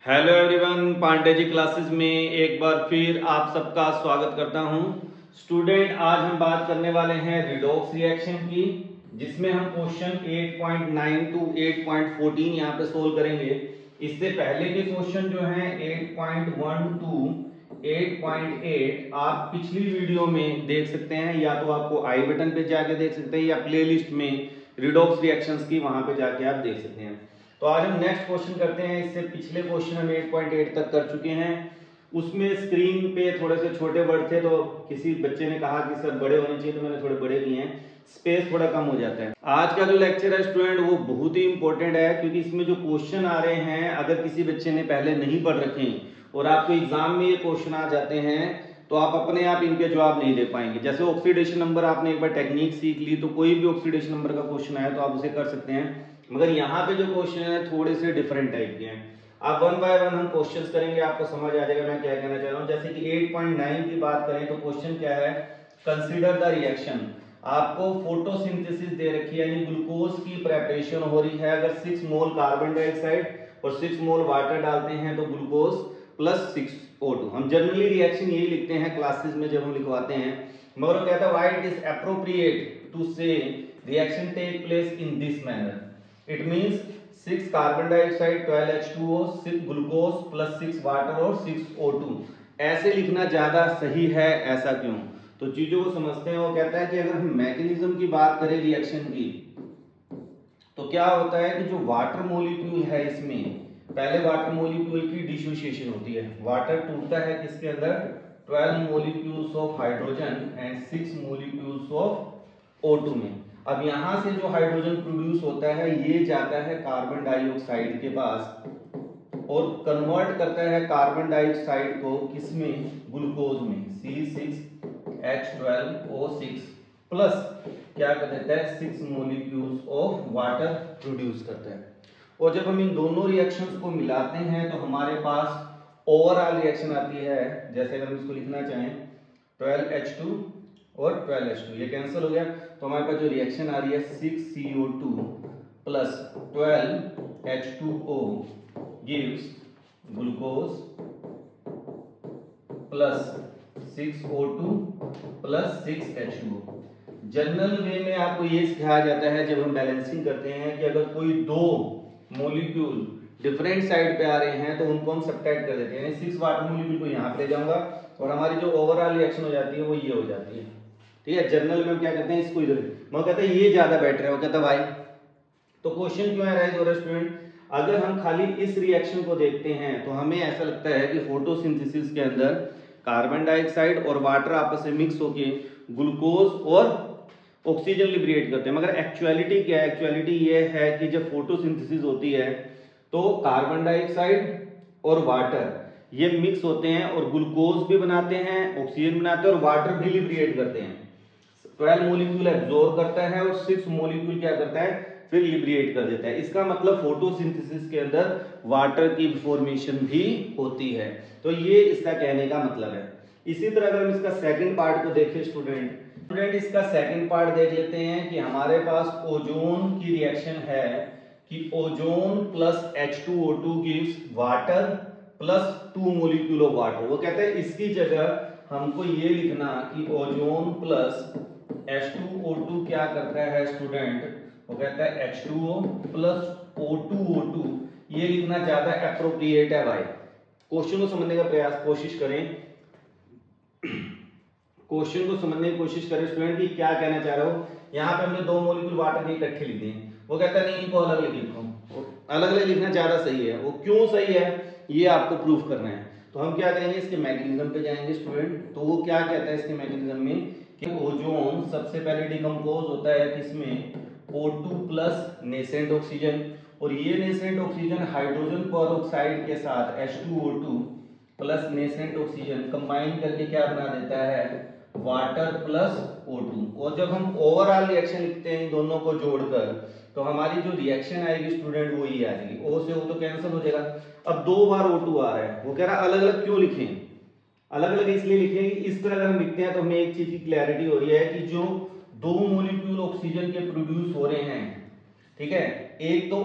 Hello everyone, Pandey ji classes में एक बार फिर आप सबका स्वागत करता हूं। स्टूडेंट, आज हम बात करने वाले हैं रिडॉक्स रिएक्शन की, जिसमें हम क्वेश्चन 8.9 टू 8.14 यहां पे सोल्व करेंगे। इससे पहले के क्वेश्चन जो हैं 8.1 टू 8.8 आप पिछली वीडियो में देख सकते हैं, या तो आपको आई बटन पे जाके देख सकते हैं या प्लेलिस्ट में रिडॉक्स रिएक्शंस की वहां पे जाके आप देख सकते हैं। तो आज हम नेक्स्ट क्वेश्चन करते हैं। इससे पिछले क्वेश्चन हम 8.8 तक कर चुके हैं। उसमें स्क्रीन पे थोड़े से छोटे वर्ड थे, तो किसी बच्चे ने कहा कि सर बड़े होने चाहिए, तो मैंने थोड़े बड़े किए हैं, स्पेस थोड़ा कम हो जाता है। आज का जो लेक्चर है स्टूडेंट वो बहुत ही इंपॉर्टेंट है, क्योंकि इसमें जो क्वेश्चन आ रहे हैं, अगर किसी बच्चे ने पहले नहीं पढ़ रखे और आपको एग्जाम में ये क्वेश्चन आ जाते हैं तो आप अपने आप इनके जवाब नहीं दे पाएंगे। जैसे ऑक्सीडेशन नंबर आपने एक बार टेक्निक सीख ली, तो कोई भी ऑक्सीडेशन नंबर का क्वेश्चन आया तो आप उसे कर सकते हैं, मगर यहाँ पे जो क्वेश्चन है थोड़े से डिफरेंट टाइप के हैं। अब वन बाय वन हम क्वेश्चंस करेंगे, आपको समझ आ जाएगा मैं क्या कहना चाह रहा हूँ। जैसे कि 8.9 की बात करें तो क्वेश्चन क्या है, कंसीडर द रिएक्शन। आपको फोटोसिंथेसिस दे रखी है, यानी ग्लूकोज की प्रेपरेशन हो रही है। अगर 6 मोल कार्बन डाइऑक्साइड और 6 मोल वाटर डालते हैं तो ग्लूकोज प्लस 6 O2। हम जनरली रिएक्शन यही लिखते हैं क्लासेस में जब हम लिखवाते हैं, मगर वो कहता है why it is appropriate to say reaction take place in this manner. It means 6 carbon dioxide, 12 H2O, 6 glucose plus 6 water और 6 O2। ऐसे लिखना ज्यादा सही है, ऐसा क्यों? तो चीजों को समझते हैं। वो कहता है कि अगर हम मैकेनिज्म की बात करें रिएक्शन की, तो क्या होता है कि जो वाटर मॉलिक्यूल है, इसमें पहले वाटर मॉलिक्यूल की डिसोसिएशन होती है। वाटर टूटता है किसके अंदर, 12 molecules of hydrogen and 6 molecules of O2 में। अब यहां से जो हाइड्रोजन प्रोड्यूस होता है ये जाता है कार्बन डाइऑक्साइड के पास और कन्वर्ट करता है कार्बन डाइऑक्साइड को किसमें, ग्लूकोज में, C6H12O6 प्लस क्या कर देता है, 6 मॉलिक्यूल्स ऑफ वाटर प्रोड्यूस करता है। और जब हम इन दोनों रिएक्शंस को मिलाते हैं तो हमारे पास ओवरऑल रिएक्शन आती है। जैसे अगर हम इसको लिखना चाहें 12H2 और 12H2, ये कैंसिल हो गया, तो हमारे पास जो रिएक्शन आ रही है 6CO2 plus 12H2O gives glucose plus 6O2 plus 6H2O। General वे में आपको ये सिखाया जाता है जब हम बैलेंसिंग करते हैं कि अगर कोई दो मॉलिक्यूल डिफरेंट साइड पे आ रहे हैं तो उनको हम सब्ट्रैक्ट कर देते हैं, यानी 6 वाटर मॉलिक्यूल को यहाँ पे ले जाऊंगा और हमारी जो ओवरऑल रिएक्शन हो जाती है वो ये हो जाती है। ठीक है, जर्नल में हम क्या करते हैं, इसको इधर मैं कहता है ये ज्यादा बेटर है। वो कहता है भाई, तो क्वेश्चन क्यों है राइज हो रहा है स्टूडेंट, अगर हम खाली इस रिएक्शन को देखते हैं तो हमें ऐसा लगता है कि फोटोसिंथेसिस के अंदर कार्बन डाइऑक्साइड और वाटर आपस में मिक्स होके ग्लूकोज और ऑक्सीजन लिबरेट करते हैं, मगर एक्चुअलिटी क्या है, एक्चुअलिटी ये है कि जब फोटोसिंथेसिस होती है तो कार्बन डाइऑक्साइड और वाटर ये मिक्स होते हैं और ग्लूकोज भी बनाते हैं, ऑक्सीजन बनाते हैं और वाटर भी लिबरेट करते हैं। 12 मॉलिक्यूल एब्जॉर्ब करता है और 6 मॉलिक्यूल क्या करता है, फिर लिबरेट कर देता है। इसका मतलब फोटोसिंथेसिस के अंदर वाटर की फॉर्मेशन भी होती है। तो ये इसका कहने का मतलब है। इसी तरह अगर हम इसका सेकंड पार्ट को देखें स्टूडेंट इसका सेकंड पार्ट देख लेते हैं कि हमारे पास ओजोन की रिएक्शन है कि ozone plus H2O2 gives water plus 2 molecule of water. वो कहते हैं इसकी जगह हमको ये लिखना कि ओजोन प्लस H2O2 क्या करता है स्टूडेंट, वो कहता है H2O प्लस O2O2। ये लिखना ज्यादा एप्रोप्रिएट है भाई। क्वेश्चन को समझने का प्रयास कोशिश करें, क्वेश्चन को समझने की कोशिश करें स्टूडेंट कि क्या कहना चाह रहा हो। यहाँ पे हमने 2 मॉलिक्यूल वाटर के इकट्ठे लिख दिए, वो कहता है नहीं इनको अलग अलग लिखो, अलग अलग लिखना ज्यादा सही है। वो क्यों सही है ये आपको प्रूफ करना है। तो हम क्या करेंगे, इसके मैकेनिज्म पे जाएंगे स्टूडेंट। तो वो क्या कहता है इसके मैकेनिज्म में कि ओजोन सबसे पहले डिकम्पोज होता है किसमें, O2 प्लस नेसेंट ऑक्सीजन, और ये नेसेंट ऑक्सीजन हाइड्रोजन पेरोक्साइड के साथ H2O2 plus nascent oxygen combine करके क्या बना देता है, वाटर प्लस O2। और जब हम ओवरऑल रिएक्शन लिखते हैं इन दोनों को जोड़कर, तो हमारी जो रिएक्शन आएगी स्टूडेंट वो ये आ जाएगी, O से O तो कैंसिल हो जाएगा। अब 2 बार O2 आ रहा है, वो कह रहा है अलग अलग क्यों लिखें, अलग अलग इसलिए लिखें कि इस तरह अगर हम लिखते हैं तो हमें एक चीज की क्लैरिटी हो रही है कि जो 2 मॉलिक्यूल ऑक्सीजन के प्रोड्यूस हो रहे हैं, ठीक है, एक तो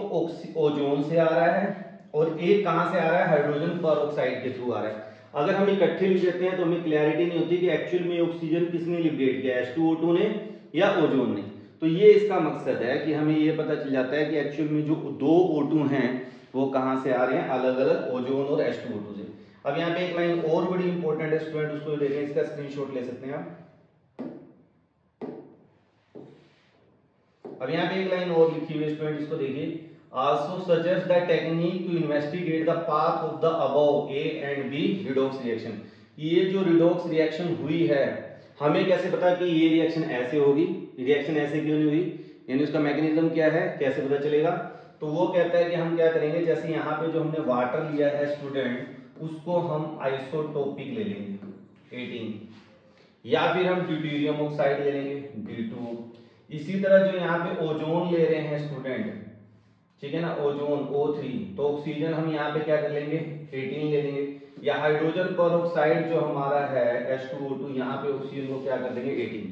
ओजोन से आ रहा है और एक कहां से आ रहा है, हाइड्रोजन परऑक्साइड के थ्रू आ रहा है। अगर हम इकट्ठे लिख देते हैं तो हमें क्लैरिटी नहीं होती कि एक्चुअल में ऑक्सीजन किसने लिबरेट किया, H2O2 ने या ओजोन ने। तो ये इसका मकसद है कि हमें ये पता चल जाता है कि एक्चुअल में जो दो O2 हैं वो कहां से आ रहे हैं, अलग अलग ओजोन और H2O2 से। अब यहाँ पे एक लाइन और बड़ी इंपॉर्टेंट है स्टूडेंट, उसको देखें, इसका स्क्रीनशॉट ले सकते हैं आप। अब यहाँ पे एक लाइन और लिखी हुई है स्टूडेंट, इसको देखिए, also suggest the technique to investigate the path of the above A and B redox reaction। ये जो रिडॉक्स रिएक्शन हुई है, हमें कैसे पता कि ये रिएक्शन ऐसे होगी, रिएक्शन ऐसे क्यों नहीं हुई, यानी उसका मैकेनिज्म क्या है, कैसे पता चलेगा। तो वो कहता है कि हम क्या करेंगे, जैसे यहाँ पे जो हमने वाटर लिया है स्टूडेंट, उसको हम आइसोटोपिक ले लेंगे 18, या फिर हम ड्यूटेरियम ऑक्साइड ले लेंगे D2। इसी तरह जो यहाँ पे ओजोन ले रहे हैं स्टूडेंट, ठीक है ना, ओजोन O3, तो ऑक्सीजन हम यहाँ पे क्या कर लेंगे 18 ले लेंगे, या हाइड्रोजन परऑक्साइड जो हमारा है H2O2, यहाँ पे ऑक्सीजन को क्या कर देंगे 18।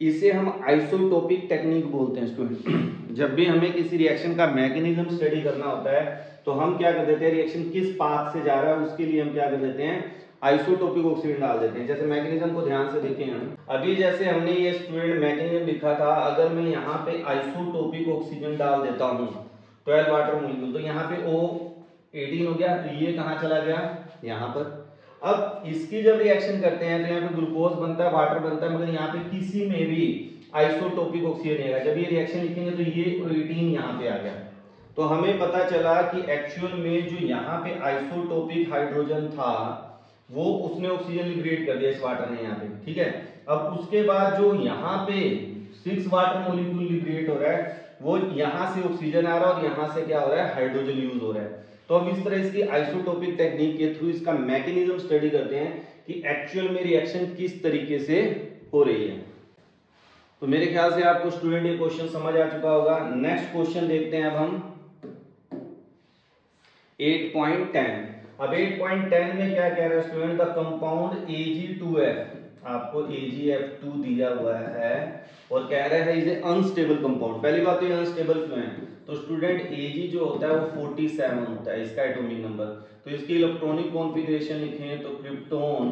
इसे हम आइसोटोपिक टेक्निक बोलते हैं स्टूडेंट। जब भी हमें किसी रिएक्शन का मैकेनिज्म स्टडी करना होता है तो हम क्या कर देते हैं, रिएक्शन किस पाथ से जा रहा है उसके लिए हम क्या कर देते हैं, आइसोटोपिक ऑक्सीजन डाल देते हैं। जैसे मैकेनिज्म को ध्यान से देखें हम, अभी जैसे हमने ये स्टूडेंट मैकेनिज्म लिखा था, अगर मैं यहाँ पे आइसोटोपिक ऑक्सीजन डाल देता हूँ 12 वाटर मॉलिक्यूल, तो यहाँ पे O18 हो गया, तो ये कहाँ चला गया, यहाँ पर। अब इसकी जब रिएक्शन करते हैं तो यहाँ पे ग्लूकोज बनता है, वाटर बनता है, मगर यहाँ पे किसी में भी आइसोटोपिक ऑक्सीजन नहीं आएगा। जब ये रिएक्शन लिखेंगे तो ये O18 यहाँ पे आ गया, तो हमें पता चला कि एक्चुअल में जो यहाँ पे आइसोटोपिक हाइड्रोजन था वो उसने ऑक्सीजन लिबरेट कर दिया इस वाटर ने यहाँ पे, ठीक है। अब उसके बाद जो यहाँ पे 6 वाटर मॉलिक्यूल लिबरेट हो रहा है, वो यहाँ से ऑक्सीजन आ रहा है और यहाँ से क्या हो रहा है, हाइड्रोजन यूज हो रहा है। तो हम इस तरह इसकी आइसोटोपिक टेक्निक के थ्रू इसका मैकेनिज्म स्टडी करते हैं कि एक्चुअल में रिएक्शन किस तरीके से हो रही है। तो मेरे ख्याल से आपको स्टूडेंट ये क्वेश्चन समझ आ चुका होगा। नेक्स्ट क्वेश्चन देखते हैं अब हम 8.10। अब 8.10 में क्या कह रहा है स्टूडेंट, द कंपाउंड Ag2F, आपको AgF2 दिया हुआ है और कह रहा है इज ए अनस्टेबल कंपाउंड। पहली बात तो ये अनस्टेबल क्यों है, तो स्टूडेंट Ag जो होता है वो 47 होता है इसका एटॉमिक नंबर, तो इसकी इलेक्ट्रॉनिक कॉन्फ़िगरेशन लिखें तो क्रिप्टोन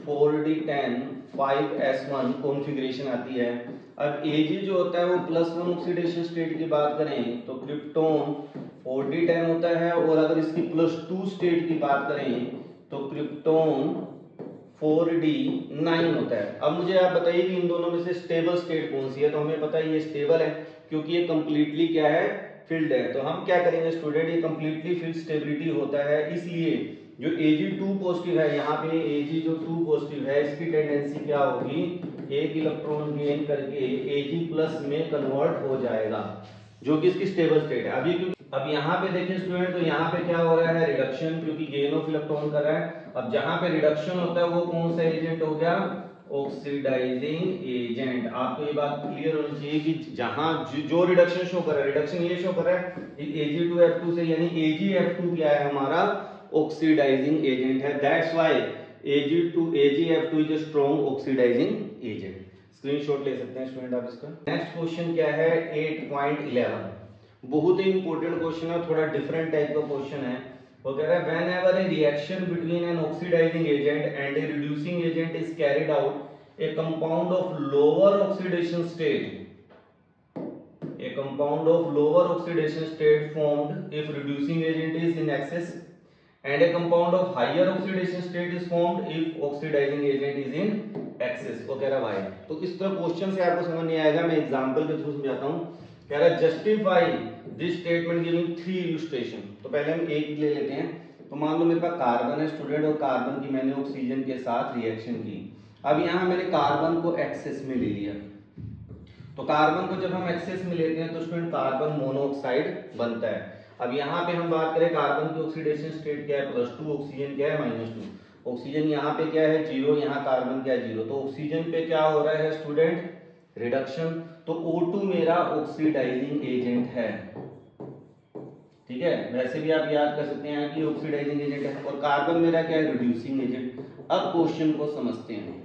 4d10 5s1 कॉन्फ़िगरेशन आती है। अब Ag जो होता है वो +1 ऑक्सीडेशन स्टेट की बात करें तो क्रिप्टोन 4d10 होता है, और अगर इसकी +2 स्टेट की बात करें तो क्रिप्टोन 4d9 होता है। अब मुझे आप बताइए कि इन दोनों में से स्टेबल स्टेट कौन सी है, तो हमें पता है ये स्टेबल है क्योंकि ये कंप्लीटली क्या है, फिल्ड है। तो हम क्या करेंगे स्टूडेंट, ये कंप्लीटली फिल्ड स्टेबिलिटी होता है, इसलिए जो Ag2 पॉजिटिव है, यहाँ पे Ag जो 2 पॉजिटिव है, इसकी टेंडेंसी क्या होगी, एक इलेक्ट्रॉन गेन करके Ag+ में कन्वर्ट हो जाएगा, जो कि इसकी स्टेबल स्टेट है। अभी अब यहाँ पे देखिए स्टूडेंट, तो यहाँ पे क्या हो रहा है, रिडक्शन, क्योंकि गेन ऑफ इलेक्ट्रॉन कर रहा है। अब जहाँ पे रिडक्शन होता है वो कौन सा एजेंट हो गया, ऑक्सीडाइजिंग एजेंट। आपको ये बात क्लियर होनी चाहिए कि जहां जो रिडक्शन शो कर रहा है, रिडक्शन ये शो कर रहा है Ag2F2 से, यानी AgF2 क्या है, हमारा ऑक्सीडाइजिंग एजेंट है। That's why AgF2 is a strong oxidising agent. Screenshot ले सकते हैं स्टूडेंट आप इसका। नेक्स्ट क्वेश्चन क्या है 8.11, बहुत ही इंपॉर्टेंट क्वेश्चन है, थोड़ा डिफरेंट टाइप का क्वेश्चन है। वो कह रहा है whenever a reaction between an oxidizing agent and a reducing agent is carried out, a compound of lower oxidation state formed if reducing agent is in excess, and a compound of higher oxidation state is formed if oxidizing agent is in excess। वो कह रहा है भाई, तो इस तरह question से आपको समझ नहीं आएगा, मैं एग्जांपल के थ्रू समझाता हूँ। कह रहा है justify this statement giving 3 illustration. तो पहले हम एक ले लेते हैं। तो मान लो मेरे पास कार्बन है स्टूडेंट, और कार्बन की मैंने ऑक्सीजन के साथ रिएक्शन की। अब यहाँ मैंने कार्बन को एक्सेस में ले लिया, तो कार्बन को जब हम एक्सेस में लेते हैं तो स्टूडेंट कार्बन मोनोऑक्साइड बनता है। अब यहाँ पे हम बात करें कार्बन की ऑक्सीडेशन स्टेट क्या है, +2, ऑक्सीजन क्या है -2। ऑक्सीजन यहाँ पे क्या है 0, यहाँ कार्बन क्या है 0, तो ऑक्सीजन पे क्या हो रहा है स्टूडेंट, रिडक्शन। तो O2 मेरा ऑक्सीडाइजिंग एजेंट है, ठीक है, वैसे भी आप याद कर सकते हैं कि ऑक्सीडाइजिंग एजेंट है, और कार्बन मेरा क्या है, रिड्यूसिंग एजेंट। अब क्वेश्चन को समझते हैं।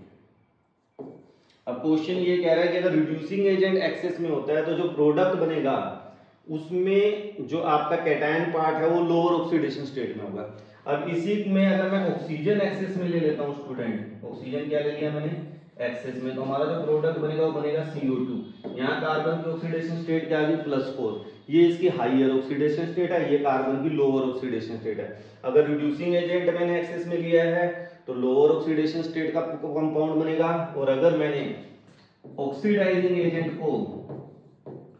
अब क्वेश्चन ये कह रहा है कि अगर रिड्यूसिंग एजेंट एक्सेस में होता है तो जो प्रोडक्ट बनेगा उसमें जो आपका कैटायन पार्ट है वो लोअर ऑक्सीडेशन स्टेट में होगा। अब इसी में अगर मैं ऑक्सीजन एक्सेस में ले लेता हूँ स्टूडेंट, ऑक्सीजन क्या ले लिया मैंने एक्सेस में, तो हमारा जो प्रोडक्ट बनेगा वो बनेगा CO2। यहाँ कार्बन की ऑक्सीडेशन स्टेट क्या आ गई +4, ये इसकी हाईयर ऑक्सीडेशन स्टेट है, ये कार्बन की लोअर ऑक्सीडेशन स्टेट है। अगर रिड्यूसिंग एजेंट मैंने एक्सेस में लिया है तो लोअर ऑक्सीडेशन स्टेट का कंपाउंड बनेगा, और अगर मैंने ऑक्सीडाइजिंग एजेंट को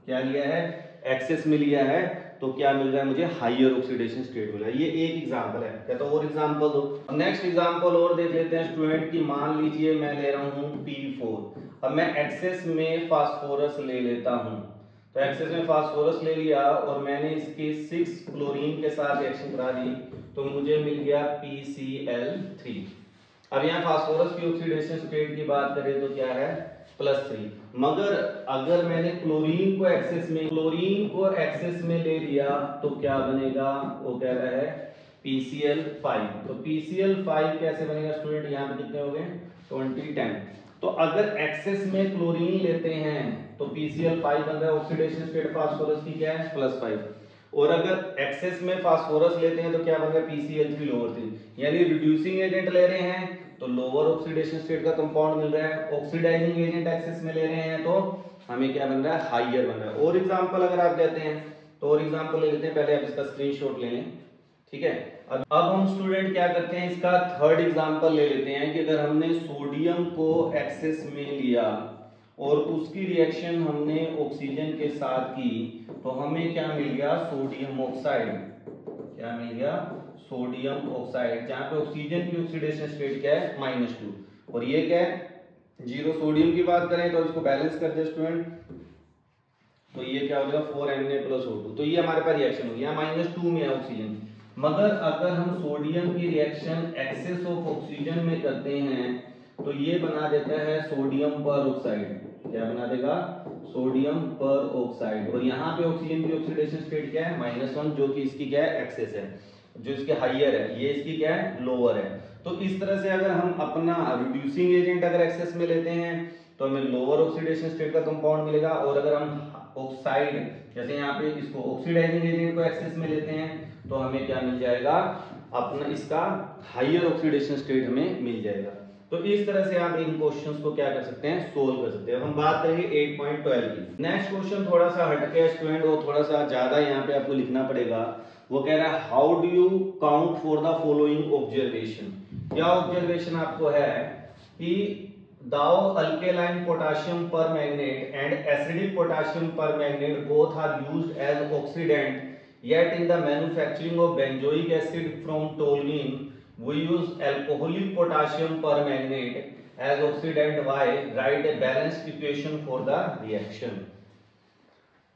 क्या लिया है एक्सेस में लिया है तो क्या मिल रहा है मुझे हाईयर ऑक्सीडेशन स्टेट मिल रहा है। ये एक एग्जांपल है, कहता और एग्जांपल दो। नेक्स्ट एग्जांपल और देख लेते हैं स्टूडेंट की। मान लीजिए मैं ले रहा हूं P4, अब मैं एक्सेस में फास्फोरस ले लेता हूं, तो एक्सेस में फास्फोरस ले लिया और मैंने इसके 6 क्लोरीन के साथ रिएक्शन करा दी तो मुझे मिल गया PCl3। अब यहाँ फास्फोरस की ऑक्सीडेशन स्टेट की बात करें तो क्या है +3, मगर अगर मैंने क्लोरीन को एक्सेस में ले लिया तो क्या बनेगा, वो कह रहा है PCl5। तो PCl5 कैसे बनेगा स्टूडेंट, यहाँ पे कितने हो गए 20 10। तो अगर एक्सेस में क्लोरीन लेते हैं तो PCl5 बन रहा है, ऑक्सीडेशन स्टेट फास्फोरस की क्या है +5, और अगर एक्सेस में फास्फोरस लेते हैं तो क्या बन रहा है PCl3 लोअर 3। यानी रिड्यूसिंग एजेंट ले रहे हैं तो लोअर ऑक्सीडेशन स्टेट का कंपाउंड मिल रहा है, ऑक्सीडाइजिंग एजेंट एक्सेस में ले रहे हैं तो हमें क्या बन रहा है हाईयर बन रहा है। और एग्जांपल अगर आप कहते हैं तो और एग्जांपल ले लेते हैं, पहले आप इसका स्क्रीनशॉट ले लें, ठीक है। अब हम स्टूडेंट क्या करते हैं, इसका थर्ड एग्जांपल ले लेते हैं कि अगर हमने सोडियम को एक्सेस में लिया और उसकी रिएक्शन हमने ऑक्सीजन के साथ की तो हमें क्या मिल गया सोडियम ऑक्साइड, क्या मिल गया सोडियम ऑक्साइड, जहां पे ऑक्सीजन की ऑक्सीडेशन स्टेट क्या है -2 और ये क्या है 0। सोडियम की बात करें तो इसको बैलेंस कर दे स्टूडेंट, तो ये क्या हो जाएगा 4Na+O2, तो ये हमारे पास रिएक्शन होगी, यहाँ -2 में है ऑक्सीजन। मगर अगर हम सोडियम की रिएक्शन एक्सेस ऑफ ऑक्सीजन में करते हैं तो ये बना देता है सोडियम पर ऑक्साइड, क्या बना देगा सोडियम पर ऑक्साइड, और यहाँ पे ऑक्सीजन की ऑक्सीडेशन स्टेट क्या है -1, जो कि इसकी क्या है एक्सेस है, जो इसके हाईयर है, ये इसकी क्या है लोअर है। तो इस तरह से अगर हम अपना रिड्यूसिंग एजेंट अगर एक्सेस में लेते हैं तो हमें लोअर ऑक्सीडेशन स्टेट का कंपाउंड मिलेगा, और अगर हम ऑक्साइड जैसे यहाँ पे इसको ऑक्सीडाइजिंग एजेंट को एक्सेस में लेते हैं तो हमें क्या मिल जाएगा अपना इसका हाईयर ऑक्सीडेशन स्टेट हमें मिल जाएगा। तो इस तरह से आप इन क्वेश्चंस को क्या कर सकते हैं सोल्व कर सकते हैं। अब हम बात करेंगे 8.12 की। नेक्स्ट क्वेश्चन थोड़ा सा हटके स्टूडेंट, और थोड़ा सा ज्यादा यहाँ पे आपको लिखना पड़ेगा। वो कह रहा है how do you count for the following observation. क्या ऑब्जर्वेशन आपको है कि though alkaline potassium permanganate and acidic potassium permanganate both are used as oxidant, yet in the manufacturing of benzoic acid from toluene we use alcoholic potassium permanganate as oxidant. Why? Write a balanced equation for the reaction.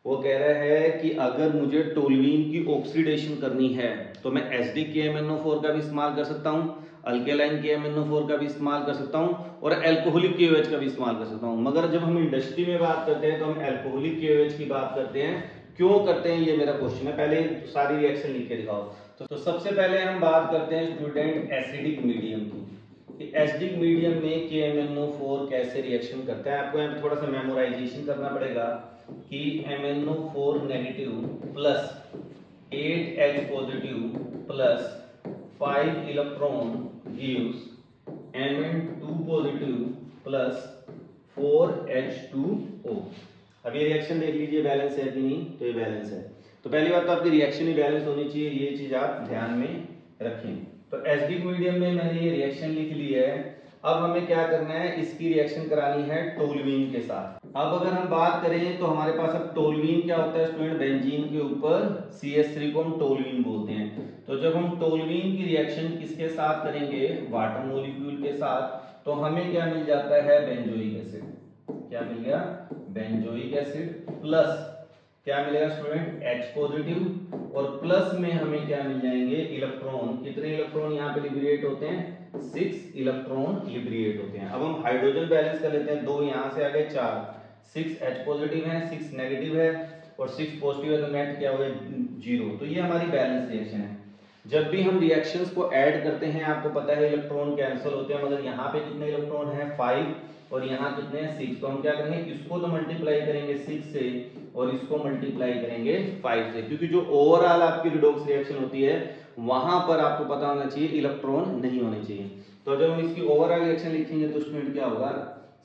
वो कह रहा है कि अगर मुझे toluene की oxidation करनी है तो मैं एसिडिक KMnO4 का भी इस्तेमाल कर सकता हूँ, अल्केलाइन KMnO4 का भी इस्तेमाल कर सकता हूँ और एल्कोहलिक KOH का भी इस्तेमाल कर सकता हूँ। मगर जब हम इंडस्ट्री में बात करते हैं तो हम एल्कोहलिक KOH की बात करते हैं। क्यों करते हैं ये मेरा क्वेश्चन है, पहले सारी रिएक्शन लिख के दिखाओ। तो सबसे पहले हम बात करते हैं स्टूडेंट एसिडिक मीडियम की। एसिडिक मीडियम में KMnO4 कैसे रिएक्शन करता है, आपको यहाँ पे थोड़ा सा मेमोराइजेशन करना पड़ेगा कि MnO4 negative plus 8H positive plus 5 electron gives Mn2 positive plus 4H2O। अब ये रिएक्शन देख लीजिए बैलेंस है कि नहीं, तो ये बैलेंस है। तो पहली बात तो आपकी रिएक्शन ही बैलेंस होनी चाहिए, ये चीज आप ध्यान में रखें। तो एसिडिक मीडियम में मैंने ये रिएक्शन लिख ली है। अब हमें क्या करना है, इसकी रिएक्शन करानी है टोलुइन के साथ। अब अगर हम बात करें तो हमारे पास अब टोलुइन क्या होता है स्टूडेंट, बेंजीन के ऊपर CH3 को हम टोलुइन बोलते हैं। तो जब हम टोलुइन की रिएक्शन किसके साथ करेंगे, वाटर मॉलिक्यूल के साथ, तो हमें क्या मिल जाता है बेंजोइक एसिड। क्या मिल गया बेंजोइक एसिड प्लस क्या मिलेगा स्टूडेंट H पॉजिटिव, और प्लस में हमें क्या मिल जाएंगे इलेक्ट्रॉन। कितने इलेक्ट्रॉन यहाँ पे लिबरेट होते हैं, 6 इलेक्ट्रॉन लिबरेट होते हैं। अब हम हाइड्रोजन बैलेंस कर लेते हैं, 2 यहाँ से आ गए 4, 6 H पॉजिटिव है 6 नेगेटिव है और 6 पॉजिटिव है तो नेट क्या हो गया 0। तो ये हमारी बैलेंस रिएक्शन है। जब भी हम रिएक्शंस को ऐड करते हैं आपको पता है इलेक्ट्रॉन कैंसिल होते हैं, मगर यहाँ पे कितने इलेक्ट्रॉन हैं 5 और यहाँ कितने हैं 6। तो हम क्या करेंगे, इसको तो मल्टीप्लाई करेंगे 6 से और इसको मल्टीप्लाई करेंगे 5 से, क्योंकि जो ओवरऑल आपकी रिडॉक्स रिएक्शन होती है वहां पर आपको पता होना चाहिए इलेक्ट्रॉन नहीं होने चाहिए। तो जब हम इसकी ओवरऑल रिएक्शन लिखेंगे तो स्टूडेंट क्या होगा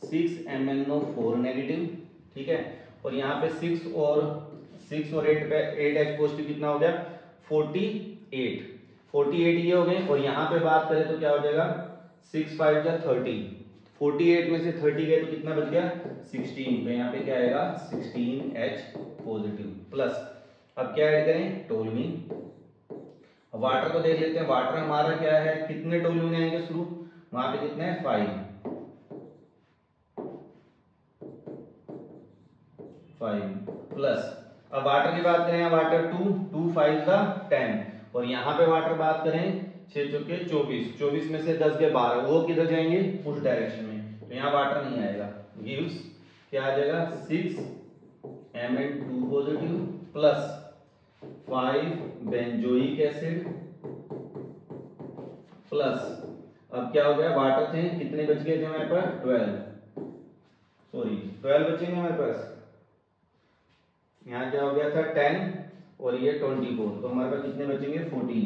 6MnO4 नेगेटिव, ठीक है, और यहाँ पे 6 और 8 पे 8H पॉजिटिव कितना हो गया 48 ये हो गए। और यहाँ पे बात करें तो क्या हो जाएगा 6 5 जा 30, 48 में से 30 गए तो कितना बच गया 16, तो यहाँ पे क्या आएगा 16H पॉजिटिव प्लस, अब क्या ऐड करें टोल्यूइन। वाटर को देख लेते हैं, वाटर हमारा क्या है कितने टोल्यूइन आएंगे शुरू, वहां पे कितने 5 प्लस, अब वाटर की बात करें वाटर 2 5 का 10, और यहाँ पे वाटर बात करें 6 चौके 24 में से 10 के 12, वो किधर जाएंगे उस डायरेक्शन में, तो यहाँ वाटर नहीं आएगा, गिव्स क्या आ जाएगा 6Mn2 positive plus 5 benzoic acid plus, अब क्या हो गया वाटर थे कितने बच गए थे हमारे पास 12 बचेंगे हमारे पास, यहाँ क्या हो गया था 10 और ये 24, तो हमारे पास कितने बचेंगे 14,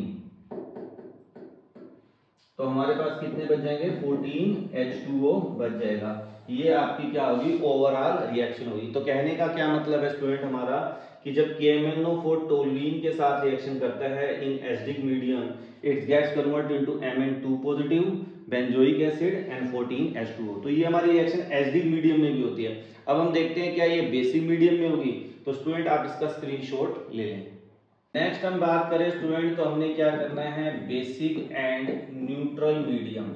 तो हमारे पास कितने बच जाएंगे 14H2O बच जाएगा। ये आपकी क्या होगी ओवरऑल रिएक्शन होगी। तो कहने का क्या मतलब है स्टूडेंट हमारा कि जब KMnO4 टोल्यूइन के साथ रिएक्शन करता है in acidic medium, it gets converted into Mn2 positive benzoic acid and 14H2O। तो ये हमारी रिएक्शन एसिडिक मीडियम में भी होती है। अब हम देखते हैं क्या ये बेसिक मीडियम में होगी, तो स्टूडेंट आप इसका स्क्रीनशॉट ले लें। नेक्स्ट हम बात करें स्टूडेंट तो हमने क्या करना है बेसिक एंड न्यूट्रल मीडियम।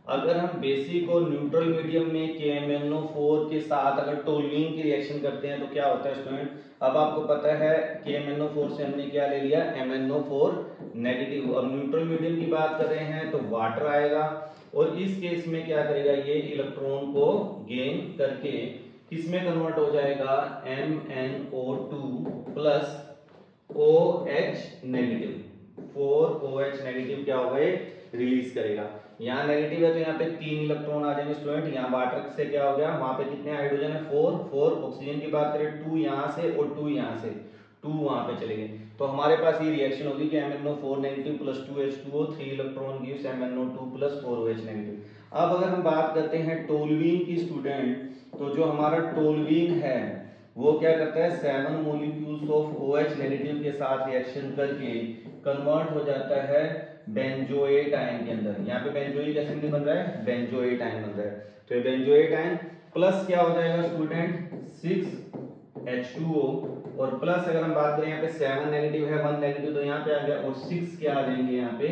अगर हम बेसिक और न्यूट्रल मीडियम में KMnO4 के साथ अगर टोल्यूइन की रिएक्शन करते हैं तो क्या होता है स्टूडेंट, अब आपको पता है KMnO4 से हमने क्या ले लिया MnO4 नेगेटिव, और न्यूट्रल मीडियम की बात कर रहे हैं तो वाटर आएगा, और इस केस में क्या करेगा ये इलेक्ट्रॉन को गेन करके किसमें कन्वर्ट हो जाएगा MnO2 plus OH negative, 4OH negative क्या होगा ये रिलीज करेगा। यहाँ नेगेटिव है तो यहाँ पे 3 इलेक्ट्रॉन आ जाएंगे स्टूडेंट, यहाँ वाटर से क्या हो गया वहां पे कितने हाइड्रोजन है 4 ऑक्सीजन की बात करें 2 यहाँ से और 2 यहाँ से, 2 वहां पे चले गए, तो हमारे पास ये रिएक्शन होगी कि MnO4 negative plus 2H2O 3 electron gives MnO2 plus 4OH negative. अब अगर हम बात करते हैं टोल्यूइन की स्टूडेंट, तो जो हमारा टोल्यूइन है वो क्या करता है 7 मॉलिक्यूल्स ऑफ OH नेगेटिव के साथ रिएक्शन करके कन्वर्ट हो जाता है बेंजोएट आयन के अंदर। यहाँ पे बेंजोइक एसिड नहीं बन रहा है बेंजोएट आयन बन रहा है, तो ये बेंजोएट आयन प्लस क्या हो जाएगा स्टूडेंट 6H2O, और प्लस अगर हम बात करें यहाँ पे 7 नेगेटिव है 1 नेगेटिव, तो यहाँ पे आ गया, और 6 क्या आ जाएंगे यहाँ पे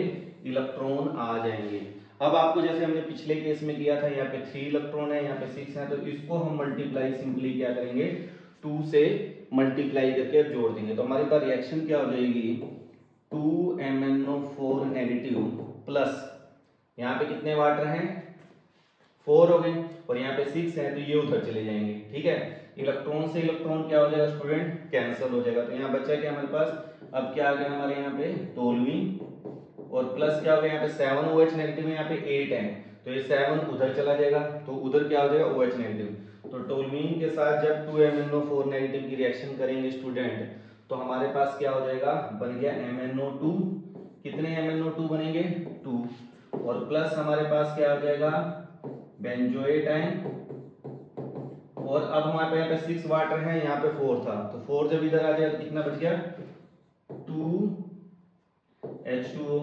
इलेक्ट्रॉन आ जाएंगे। अब आपको जैसे हमने पिछले केस में किया था यहाँ पे 3 इलेक्ट्रॉन है यहाँ पे 6 है, तो इसको हम मल्टीप्लाई सिंपली क्या करेंगे 2 से मल्टीप्लाई करके जोड़ देंगे, तो हमारे पास रिएक्शन क्या हो जाएगी 2MnO4 नेगेटिव प्लस यहाँ पे कितने वाटर हैं 4 हो गए, और यहाँ पे 6 है तो ये उधर चले जाएंगे, ठीक है, इलेक्ट्रॉन से इलेक्ट्रॉन क्या हो जाएगा स्टूडेंट कैंसिल हो जाएगा, तो यहाँ बचा क्या हमारे पास, अब क्या आ गया हमारे यहाँ पे टोल्यूइन, और प्लस क्या हो गया यहाँ पे 7OH नेगेटिव है यहाँ पे 8 है, तो ये 7 उधर चला जाएगा, तो उधर क्या हो जाएगा OH नेगेटिव, तो टोल्यूइन के साथ जब 2MnO4 नेगेटिव की रिएक्शन करेंगे स्टूडेंट तो हमारे पास क्या हो जाएगा बन गया MnO2, कितने MnO2 बनेंगे 2, और प्लस हमारे पास क्या आ जाएगा बेंजोएट आयन, और अब हमारे पास यहाँ पे 6 वाटर है यहाँ पे 4 था, तो 4 जब इधर आ जाएगा कितना बच गया 2H2O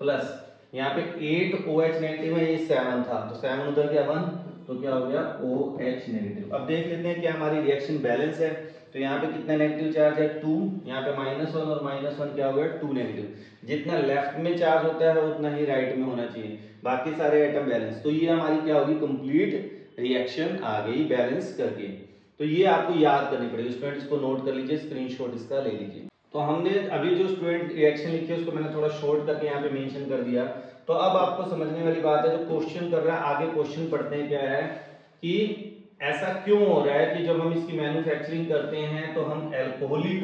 प्लस यहाँ पे 8OH नेगेटिव है, ये 7 था तो 7 उधर गया 1, तो क्या हो गया OH नेगेटिव। अब देख लेते हैं कि हमारी रिएक्शन बैलेंस है, तो यहाँ पे कितना नेगेटिव चार्ज है 2, यहाँ पे -1 और -1 क्या हो गया 2 नेगेटिव, जितना लेफ्ट में चार्ज होता है उतना ही राइट में होना चाहिए, बाकी सारे आइटम बैलेंस, तो ये हमारी क्या होगी कंप्लीट रिएक्शन आ गई बैलेंस करके। तो ये आपको याद करनी पड़ेगी स्टूडेंट, इसको नोट कर लीजिए, स्क्रीनशॉट इसका ले लीजिए। तो हमने अभी जो स्टूडेंट रिएक्शन लिखी है उसको मैंने थोड़ा शॉर्ट करके यहाँ पे मेंशन कर दिया, तो अब आपको समझने वाली बात है जो क्वेश्चन कर रहा है, आगे क्वेश्चन पढ़ते हैं क्या है कि ऐसा क्यों हो रहा है कि जब हम इसकी मैन्युफैक्चरिंग करते हैं तो हम एल्कोहलिक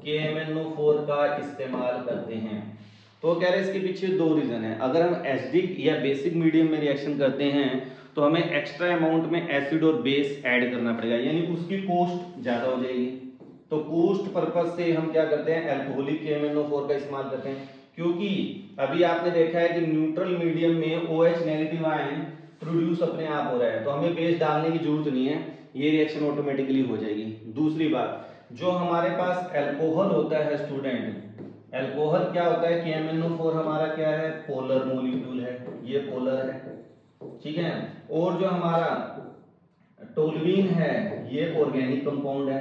KMnO4 का इस्तेमाल करते हैं। तो कह रहे हैं इसके पीछे 2 रीजन है, अगर हम एसिडिक या बेसिक मीडियम में रिएक्शन करते हैं तो हमें एक्स्ट्रा अमाउंट में एसिड और बेस ऐड करना पड़ेगा, यानी उसकी कॉस्ट ज्यादा हो जाएगी, तो कोस्ट पर्पस से हम क्या करते हैं, अल्कोहलिक KMnO4 का इस्तेमाल करते हैं, क्योंकि अभी आपने देखा है कि न्यूट्रल मीडियम में OH नेगेटिव आयन प्रोड्यूस अपने आप हो रहा है, तो हमें बेस डालने की जरूरत नहीं है, ये रिएक्शन ऑटोमेटिकली हो जाएगी। दूसरी बात, जो हमारे पास अल्कोहल होता है स्टूडेंट, अल्कोहल क्या होता है, KMnO4 हमारा क्या है, पोलर मॉलिक्यूल है, ये पोलर है, ठीक है। और जो हमारा टोल्यूइन है ये ऑर्गेनिक कंपाउंड है।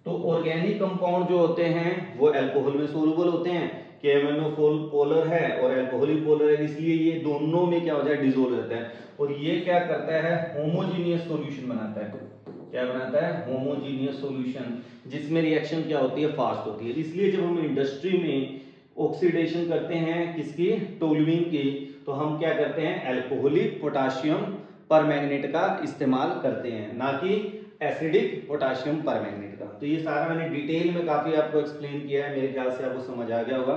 तो ऑर्गेनिक कंपाउंड जो होते हैं वो अल्कोहल में सोलुबल होते हैं, KMnO4 पोलर है और अल्कोहल ही पोलर है, इसलिए ये दोनों में क्या हो जाए, डिसोल्व होता है, और ये क्या करता है, होमोजीनियस सॉल्यूशन बनाता है। क्या बनाता है, होमोजीनियस सॉल्यूशन, जिसमें रिएक्शन क्या होती है, फास्ट होती है। इसलिए जब हम इंडस्ट्री में ऑक्सीडेशन करते हैं किसकी, टोल्यूइन की, तो हम क्या करते हैं, अल्कोहलिक पोटाशियम परमैंगनेट का इस्तेमाल करते हैं, ना कि एसिडिक पोटाशियम परमैंगनेट का। तो ये सारा मैंने डिटेल में काफी आपको एक्सप्लेन किया है, मेरे ख्याल से आपको समझ आ गया होगा।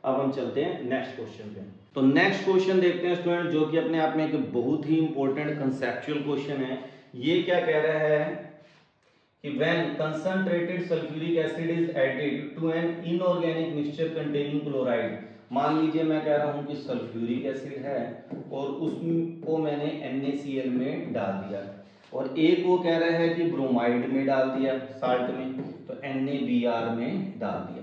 अब हम चलते हैं नेक्स्ट क्वेश्चन पे। तो नेक्स्ट क्वेश्चन देखते हैं स्टूडेंट, जो कि अपने आप में एक बहुत ही इंपॉर्टेंट कंसेप्चुअल क्वेश्चन है। ये क्या कह रहा है कि when concentrated sulfuric acid is added to an inorganic mixture containing chloride, मान लीजिए मैं कह रहा हूं कि सल्फ्यूरिक एसिड है और उसको मैंने NaCl में डाल दिया, और एक वो कह रहा है कि ब्रोमाइड में डाल दिया, साल्ट में, तो NaBr में डाल दिया।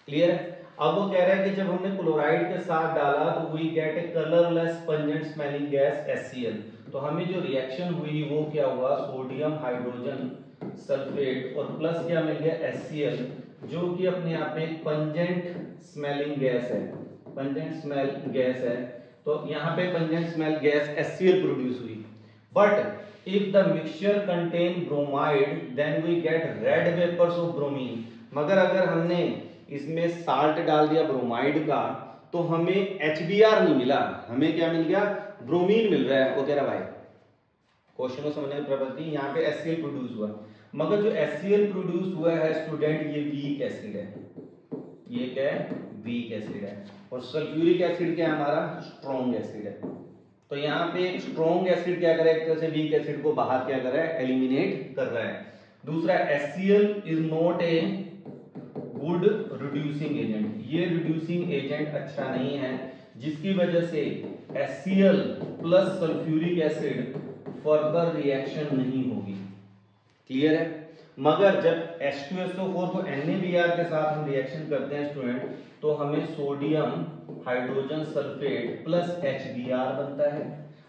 क्लियर है। अब वो कह रहा है कि जब हमने क्लोराइड के साथ डाला तो we get a colourless pungent smelling gas HCl। तो हमें जो रिएक्शन हुई वो क्या हुआ, सोडियम हाइड्रोजन सल्फेट और प्लस क्या मिल गया, HCl, जो कि अपने आप में एक पंजेंट स्मेलिंग गैस है, पंजेंट स्मेल गैस है। तो यहाँ पे pungent smell gas HCl produce हुई। But if the mixture contain bromide then we get red vapours of bromine. मगर अगर हमने इसमें साल्ट डाल दिया ब्रोमाइड का तो हमें HBr नहीं मिला, हमें क्या मिल गया, ब्रोमीन मिल रहा है। वो कह रहा भाई क्वेश्चन को समझने की प्रवृत्ति, यहाँ पे HCl प्रोड्यूस हुआ, मगर जो HCl प्रोड्यूस हुआ है स्टूडेंट ये वीक एसिड है, ये क्या है, वीक एसिड है, और सल्फ्यूरिक एसिड क्या है, हमारा स्ट्रॉन्ग एसिड है। तो यहाँ पे एक स्ट्रॉन्ग एसिड क्या कर रहा है, एक तरह से वीक एसिड को बाहर क्या कर रहा है, एलिमिनेट कर रहा है। दूसरा, HCl is not a good reducing agent, ये रिड्यूसिंग एजेंट अच्छा नहीं है, जिसकी वजह से HCl plus sulphuric acid further reaction नहीं होगी। क्लियर है। मगर जब H2SO4 को NaBr के साथ हम रिएक्शन करते हैं स्टूडेंट, तो हमें sodium hydrogen sulphate plus HBr बनता है।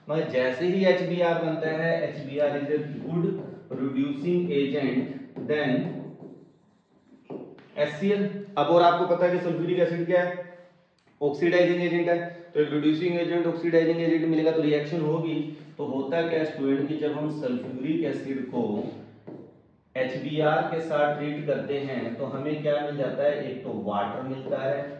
मगर जैसे ही HBr बनता है, HBr is a good reducing agent than HCl। अब और आपको पता है कि सल्फ्यूरिक एसिड क्या है, ऑक्सीडाइजिंग एजेंट है, तो एक रिड्यूसिंग एजेंट ऑक्सीडाइजिंग एजेंट मिलेगा तो रिएक्शन होगी। तो होता क्या स्टूडेंट कि जब हम सल्फ्यूरिक एसिड को HBr के साथ ट्रीट करते हैं तो हमें क्या मिल जाता है, एक तो वाटर मिलता है,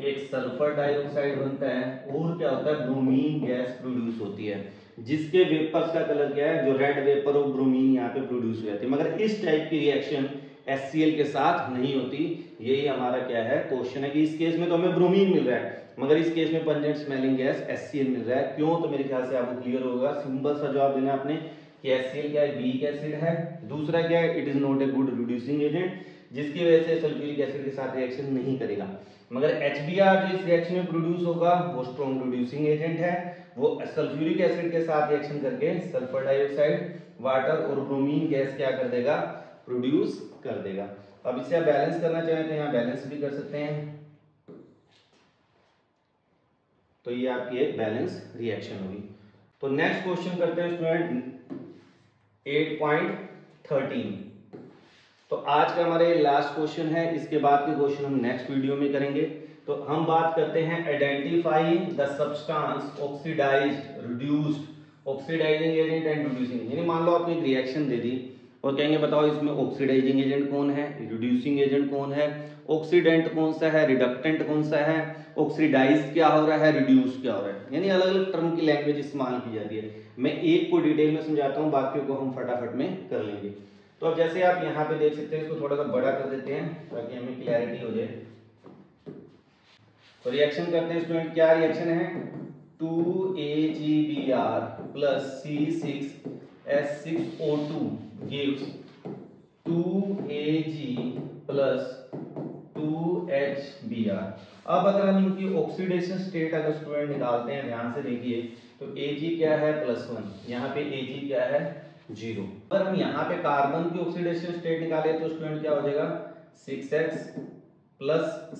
एक सल्फर डाइऑक्साइड बनता है, और क्या होता है, ब्रोमीन गैस प्रोड्यूस होती है, जिसके वेपर्स का कलर क्या है, जो रेड वेपर ऑफ ब्रोमीन यहाँ पे प्रोड्यूस हो जाती है। मगर इस टाइप की रिएक्शन HCl के साथ नहीं होती। यही हमारा क्या है, क्वेश्चन है कि इस केस में तो हमें ब्रोमीन मिल रहा है, मगर इस केस में पंजेंट स्मेलिंग गैस HCl मिल रहा है। क्यों, तो मेरे ख्याल से आपको क्लियर होगा, सिंपल सा जवाब देना आपने कि HCl क्या है, वीक एसिड है। दूसरा क्या है, it is not a good reducing agent, जिसकी वजह से सल्फ्यूरिक एसिड के साथ रिएक्शन नहीं करेगा। मगर HBr जो इस रिएक्शन में प्रोड्यूस होगा वो स्ट्रॉन्ग रिड्यूसिंग एजेंट है, वो सल्फ्यूरिक एसिड के साथ रिएक्शन करके सल्फर डाइऑक्साइड, वाटर और ब्रोमीन गैस क्या कर देगा, प्रोड्यूस कर देगा। अब इसे आप बैलेंस करना चाहें तो यहाँ बैलेंस भी कर सकते हैं, तो ये आपकी एक बैलेंस रिएक्शन होगी। तो नेक्स्ट क्वेश्चन करते हैं स्टूडेंट 8.13। तो आज का हमारा ये लास्ट क्वेश्चन है, इसके बाद के क्वेश्चन हम नेक्स्ट वीडियो में करेंगे। तो हम बात करते हैं identify the substance oxidised reduced oxidising agent and reducing. यानी मान लो आपको एक रिएक्शन दे दी और कहेंगे बताओ इसमें ऑक्सीडाइजिंग एजेंट कौन है, रिड्यूसिंग एजेंट कौन है, ऑक्सीडेंट कौन सा है, रिडक्टेंट कौन सा है, ऑक्सीडाइज क्या हो रहा है, रिड्यूस क्या हो रहा है। यानी अलग अलग टर्म की लैंग्वेज इस्तेमाल की जाती है। मैं एक को डिटेल में समझाता हूँ, बाकियों को हम फटाफट में कर लेंगे। तो अब जैसे आप यहाँ पे देख सकते हैं, इसको थोड़ा सा बड़ा कर देते हैं ताकि हमें क्लैरिटी हो जाए। तो रिएक्शन करते हैं स्टूडेंट, क्या रिएक्शन है, 2AgBr plus C6H6O2 gives 2Ag plus 2HBr। अब अगर हम इनकी ऑक्सीडेशन स्टेट अगर स्टूडेंट निकालते हैं, ध्यान से देखिए, तो Ag क्या है +1, यहाँ पे Ag क्या है 0। अगर हम यहाँ पे कार्बन की ऑक्सीडेशन स्टेट निकाले तो स्टूडेंट क्या हो जाएगा 6x +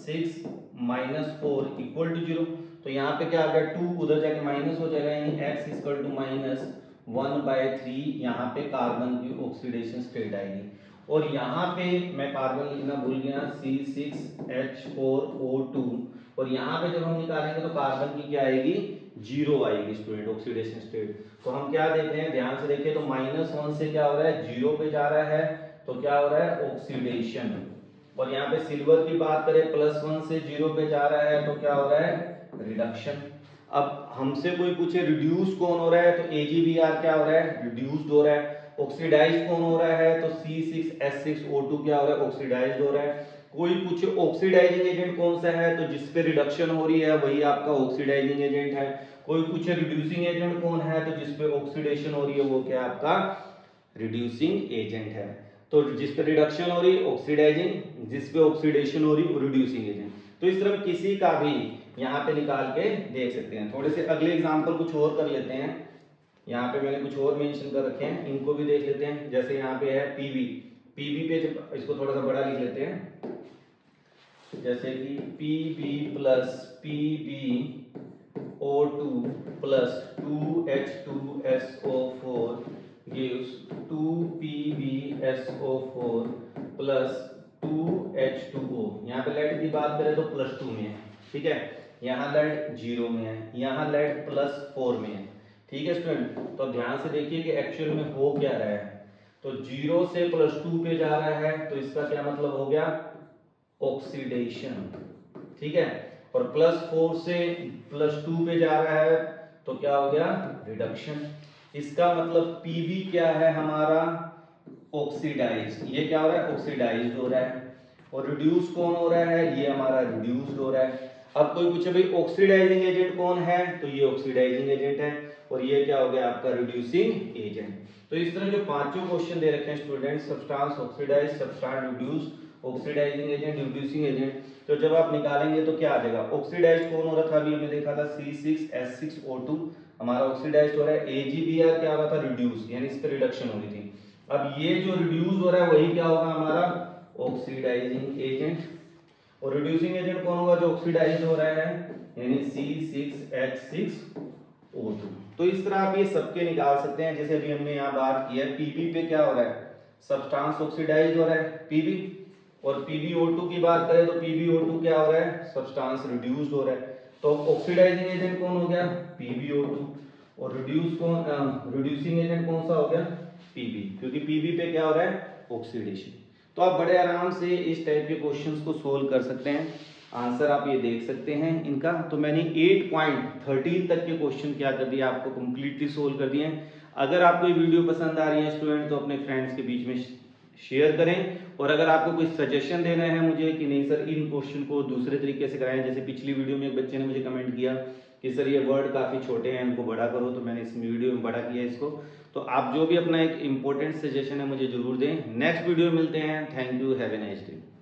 6 - 4 = 0। तो यहाँ पे क्या आ गया 2 उधर जाके माइनस हो जाएगा, यानी x = -1/3 यहाँ पे कार्बन की ऑक्सीडेशन स्टेट आएगी। और यहाँ पे मैं कार्बन लिखना भूल गया C6H4O2, और यहाँ पे जब हम निकालेंगे तो कार्बन की क्या आएगी 0 आएगी स्टूडेंट ऑक्सीडेशन स्टेट। तो हम क्या देख रहे हैं, ध्यान से देखिए, तो -1 से क्या हो रहा है 0 पे जा रहा है, तो क्या हो रहा है ऑक्सीडेशन। और यहाँ पे सिल्वर की बात करें +1 से 0 पे जा रहा है, तो क्या हो रहा है रिडक्शन। अब हमसे कोई पूछे रिड्यूस कौन हो रहा है, तो AgBr क्या हो रहा है रिड्यूस्ड हो रहा है। ऑक्सीडाइज कौन हो रहा है, तो C6H6O2 क्या हो रहा है ऑक्सीडाइज्ड हो रहा है। कोई पूछे ऑक्सीडाइजिंग एजेंट कौन सा है, तो जिस पे रिडक्शन हो रही है वही आपका ऑक्सीडाइजिंग एजेंट है। कोई पूछे रिड्यूसिंग एजेंट कौन है, तो जिस पे ऑक्सीडेशन हो रही है वो क्या आपका रिड्यूसिंग एजेंट है। तो जिस पे रिडक्शन हो रही ऑक्सीडाइजिंग, जिस पे ऑक्सीडेशन हो रही वो रिड्यूसिंग एजेंट। तो इस तरह किसी का भी यहाँ पे निकाल के देख सकते हैं। थोड़े से अगले एग्जांपल कुछ और कर लेते हैं, यहाँ पे मैंने कुछ और मेंशन कर रखे हैं, इनको भी देख लेते हैं। जैसे यहाँ पे है पीबी पे इसको थोड़ा सा बड़ा लिख लेते हैं, जैसे कि Pb + PbO2 + 2H2SO4 gives 2PbSO4 + 2H2O। यहाँ पे लेड की बात करें तो +2 में है, ठीक है, यहाँ लेड 0 में है, यहाँ लेड +4 में है, ठीक है स्टूडेंट। तो ध्यान से देखिए कि एक्चुअल में हो क्या रहा है, तो 0 से +2 पे जा रहा है, तो इसका क्या मतलब हो गया ऑक्सीडेशन, ठीक है। और +4 से +2 पे जा रहा है, तो क्या हो गया रिडक्शन। इसका मतलब Pb क्या है हमारा ऑक्सीडाइज, ये क्या हो रहा है ऑक्सीडाइज्ड हो रहा है। और रिड्यूस कौन हो रहा है, ये हमारा रिड्यूस्ड हो रहा है। अब कोई पूछे भाई ऑक्सीडाइजिंग एजेंट कौन है, तो ये ऑक्सीडाइजिंग एजेंट है, और ये क्या हो गया आपका रिड्यूसिंग एजेंट। तो इस तरह जो पांचों क्वेश्चन दे रखे हैं student, substance oxidise, substance reduce, oxidising agent, reducing agent, तो जब आप निकालेंगे तो क्या आ जाएगा। ऑक्सीडाइज कौन हो रहा था, अभी हमने देखा था C6H6O2 हमारा ऑक्सीडाइज हो रहा है। AgBr क्या हो रहा था रिड्यूस, यानी इस पर रिडक्शन हो रही थी। अब ये जो रिड्यूस हो रहा है वही क्या होगा हमारा ऑक्सीडाइजिंग एजेंट। और रिड्यूसिंग एजेंट कौन होगा जो ऑक्सीडाइज हो रहा है, यानी C6H6O2। तो इस तरह आप ये सबके निकाल सकते हैं। जैसे अभी हमने यहाँ बात की है Pb पे क्या हो रहा है सब्सटेंस ऑक्सीडाइज हो रहा है Pb, और PbO2 की बात करें तो PbO2 क्या हो रहा है सब्सटेंस रिड्यूस्ड हो रहा है। तो ऑक्सीडाइजिंग एजेंट कौन हो गया PbO2, और रिड्यूसिंग एजेंट कौन सा हो गया Pb, क्योंकि Pb पे क्या हो रहा है ऑक्सीडेशन। तो आप बड़े आराम से इस टाइप के क्वेश्चंस को सोल्व कर सकते हैं, आंसर आप ये देख सकते हैं इनका। तो मैंने 8.13 तक के क्वेश्चन क्या कर दिया आपको कंप्लीटली सोल्व कर दिए हैं। अगर आपको ये वीडियो पसंद आ रही है स्टूडेंट तो अपने फ्रेंड्स के बीच में शेयर करें, और अगर आपको कोई सजेशन देना है मुझे कि नहीं सर इन क्वेश्चन को दूसरे तरीके से कराएं, जैसे पिछली वीडियो में एक बच्चे ने मुझे कमेंट किया कि सर ये वर्ड काफ़ी छोटे हैं इनको बड़ा करो, तो मैंने इस वीडियो में बड़ा किया इसको। तो आप जो भी अपना एक इम्पोर्टेंट सजेशन है मुझे जरूर दें। नेक्स्ट वीडियो में मिलते हैं। Thank you, have a nice day.